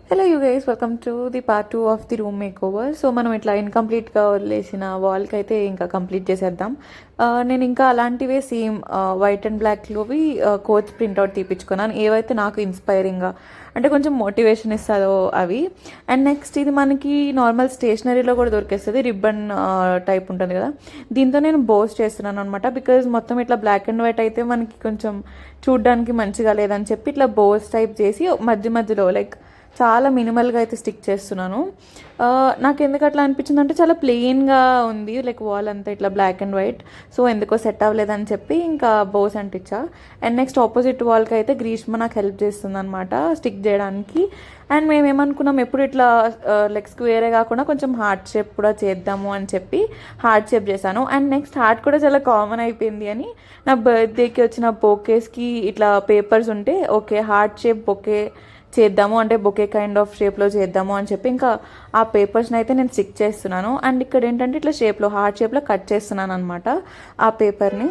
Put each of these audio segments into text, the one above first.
Hello you guys, welcome to the part 2 of the room make over. So మనం ఇట్లా ఇన్కంప్లీట్గా వదిలేసిన వాల్కి అయితే ఇంకా కంప్లీట్ చేసేద్దాం. నేను ఇంకా అలాంటివే సేమ్ వైట్ అండ్ బ్లాక్లోవి కోచ్ ప్రింట్అవుట్ తీపించుకున్నాను, ఏవైతే నాకు ఇన్స్పైరింగ్గా అంటే కొంచెం మోటివేషన్ ఇస్తుందో అవి. అండ్ నెక్స్ట్ ఇది మనకి నార్మల్ స్టేషనరీలో కూడా దొరికేస్తుంది, రిబ్బన్ టైప్ ఉంటుంది కదా. దీంతో నేను బోస్ చేస్తున్నాను అనమాట, బికాజ్ మొత్తం ఇట్లా బ్లాక్ అండ్ వైట్ అయితే మనకి కొంచెం చూడ్డానికి మంచిగా లేదని చెప్పి ఇట్లా బోస్ టైప్ చేసి మధ్య మధ్యలో లైక్ చాలా మినిమల్గా అయితే స్టిక్ చేస్తున్నాను. నాకు ఎందుకు అట్లా అనిపించింది అంటే చాలా ప్లెయిన్గా ఉంది, లైక్ వాల్ అంతా ఇట్లా బ్లాక్ అండ్ వైట్. సో ఎందుకో సెట్ అవ్వలేదని చెప్పి ఇంకా బోస్ అంటించా. అండ్ నెక్స్ట్ ఆపోజిట్ వాల్కి అయితే గ్రీష్మ నాకు హెల్ప్ చేస్తుంది అనమాట స్టిక్ చేయడానికి. అండ్ మేము ఏమనుకున్నాం, ఎప్పుడు ఇట్లా లైక్ స్క్వేరే కాకుండా కొంచెం హార్ట్ షేప్ కూడా చేద్దాము అని చెప్పి హార్ట్ షేప్ చేశాను. అండ్ నెక్స్ట్ హార్ట్ కూడా చాలా కామన్ అయిపోయింది అని నా బర్త్డేకి వచ్చిన బొకేస్కి ఇట్లా పేపర్స్ ఉంటే ఓకే హార్ట్ షేప్ బొకే చేద్దాము, అంటే బొకే కైండ్ ఆఫ్ షేప్లో చేద్దాము అని చెప్పి ఇంకా ఆ పేపర్స్ని అయితే నేను స్టిక్ చేస్తున్నాను. అండ్ ఇక్కడ ఏంటంటే ఇట్లా షేప్లో హార్ట్ షేప్లో కట్ చేస్తున్నాను అనమాట ఆ పేపర్ని.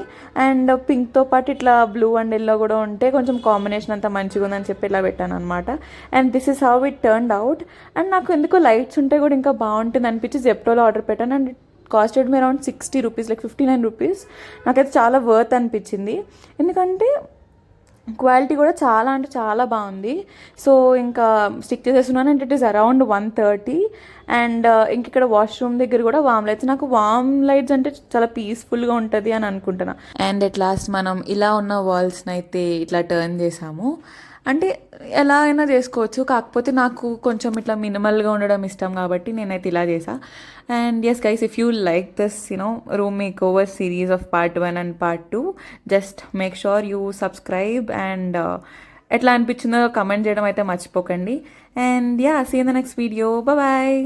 అండ్ పింక్తో పాటు ఇట్లా బ్లూ అండ్ ఎల్లో కూడా ఉంటే కొంచెం కాంబినేషన్ అంతా మంచిగా ఉందని చెప్పి ఇట్లా పెట్టాను అనమాట. And this is how it turned out. And నాకు ఎందుకో లైట్స్ ఉంటే కూడా ఇంకా బాగుంటుంది అనిపించి జెప్టోలో ఆర్డర్ పెట్టాను. And costed me around 60 rupees, like 59 rupees. నాకైతే చాలా వర్త్ అనిపించింది, ఎందుకంటే క్వాలిటీ కూడా చాలా అంటే చాలా బాగుంది. సో ఇంకా స్టిక్ చేసేస్తున్నాను. And it is around 130. And ఇంక ఇక్కడ వాష్రూమ్ దగ్గర కూడా వామ్ లైట్స్, నాకు వామ్ లైట్స్ అంటే చాలా పీస్ఫుల్గా ఉంటుంది అని అనుకుంటున్నా. అండ్ ఎట్ లాస్ట్ మనం ఇలా ఉన్న వాల్స్ని అయితే ఇట్లా టర్న్ చేసాము. అంటే ఎలా అయినా చేసుకోవచ్చు, కాకపోతే నాకు కొంచెం ఇట్లా మినిమల్గా ఉండడం ఇష్టం కాబట్టి నేనైతే ఇలా చేసా. And yes guys, if you like this room makeover series of part 1 and part 2, just make sure you subscribe. And ఎట్లా అనిపించిందో కమెంట్ చేయడం అయితే మర్చిపోకండి. And ya, see in the next video. Bye.